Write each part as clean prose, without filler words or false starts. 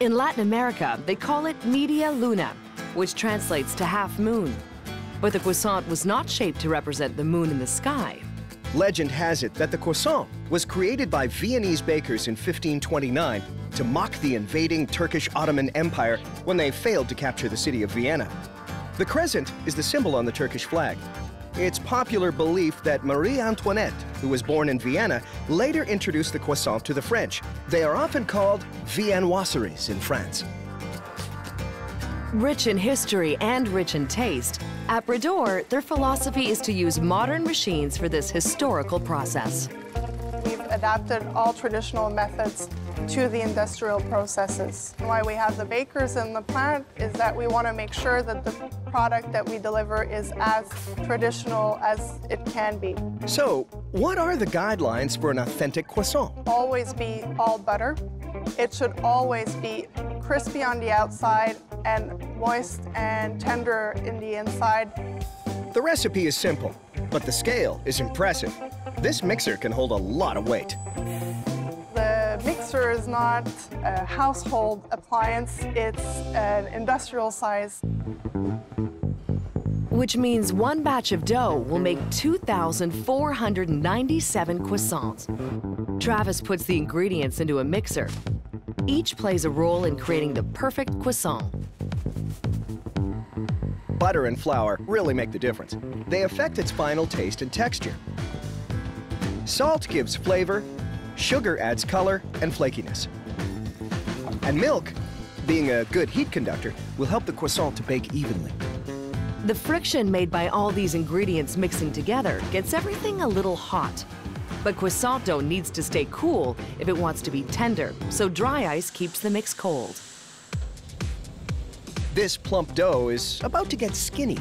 In Latin America, they call it media luna, which translates to half moon. But the croissant was not shaped to represent the moon in the sky. Legend has it that the croissant was created by Viennese bakers in 1529 to mock the invading Turkish Ottoman Empire when they failed to capture the city of Vienna. The crescent is the symbol on the Turkish flag. It's popular belief that Marie Antoinette, who was born in Vienna, later introduced the croissant to the French. They are often called viennoiseries in France. Rich in history and rich in taste, at Brador, their philosophy is to use modern machines for this historical process. We've adapted all traditional methods to the industrial processes. Why we have the bakers in the plant is that we want to make sure that the product that we deliver is as traditional as it can be. So, what are the guidelines for an authentic croissant? Always be all butter. It should always be crispy on the outside and moist and tender in the inside. The recipe is simple, but the scale is impressive. This mixer can hold a lot of weight. The mixer is not a household appliance, it's an industrial size. Which means one batch of dough will make 2,497 croissants. Travis puts the ingredients into a mixer. Each plays a role in creating the perfect croissant. Butter and flour really make the difference. They affect its final taste and texture. Salt gives flavor, sugar adds color and flakiness. And milk, being a good heat conductor, will help the croissant to bake evenly. The friction made by all these ingredients mixing together gets everything a little hot. But croissant dough needs to stay cool if it wants to be tender, so dry ice keeps the mix cold. This plump dough is about to get skinny.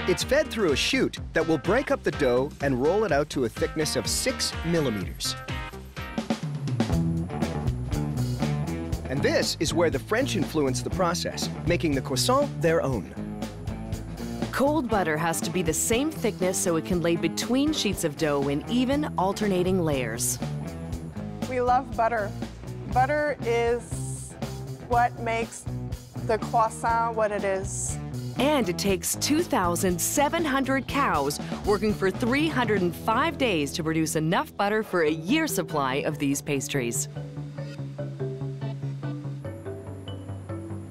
It's fed through a chute that will break up the dough and roll it out to a thickness of 6 millimeters. And this is where the French influenced the process, making the croissant their own. Cold butter has to be the same thickness so it can lay between sheets of dough in even, alternating layers. We love butter. Butter is what makes the croissant what it is. And it takes 2,700 cows working for 305 days to produce enough butter for a year's supply of these pastries.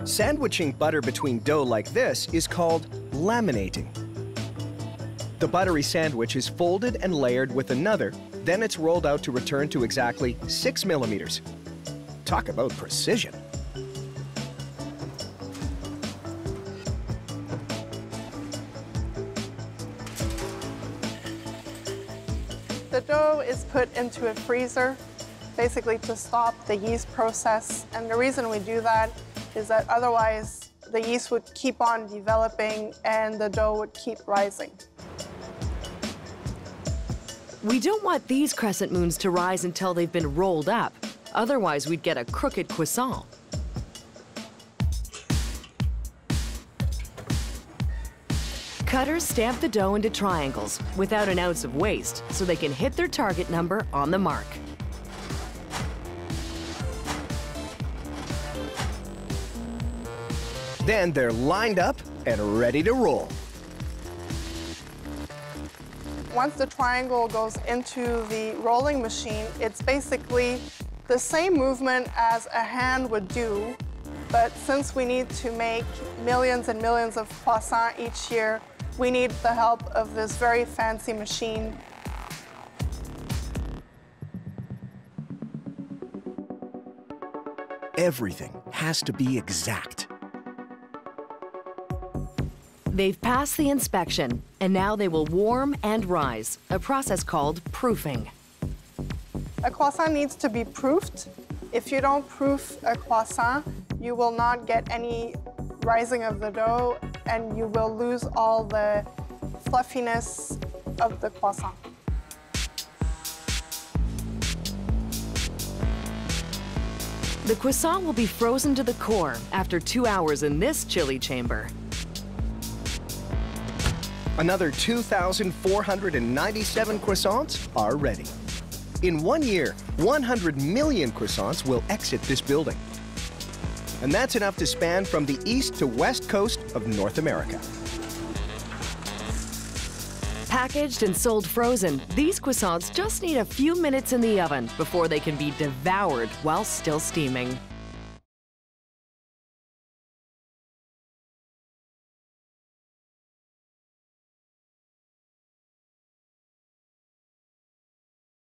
Sandwiching butter between dough like this is called laminating. The buttery sandwich is folded and layered with another, then it's rolled out to return to exactly 6 millimeters. Talk about precision. The dough is put into a freezer, basically to stop the yeast process. And the reason we do that is that otherwise the yeast would keep on developing and the dough would keep rising. We don't want these crescent moons to rise until they've been rolled up. Otherwise, we'd get a crooked croissant. Cutters stamp the dough into triangles without an ounce of waste so they can hit their target number on the mark. Then they're lined up and ready to roll. Once the triangle goes into the rolling machine, it's basically the same movement as a hand would do, but since we need to make millions and millions of croissants each year, we need the help of this very fancy machine. Everything has to be exact. They've passed the inspection, and now they will warm and rise, a process called proofing. A croissant needs to be proofed. If you don't proof a croissant, you will not get any rising of the dough, and you will lose all the fluffiness of the croissant. The croissant will be frozen to the core after 2 hours in this chilly chamber. Another 2,497 croissants are ready. In 1 year, 100 million croissants will exit this building. And that's enough to span from the east to west coast of North America. Packaged and sold frozen, these croissants just need a few minutes in the oven before they can be devoured while still steaming.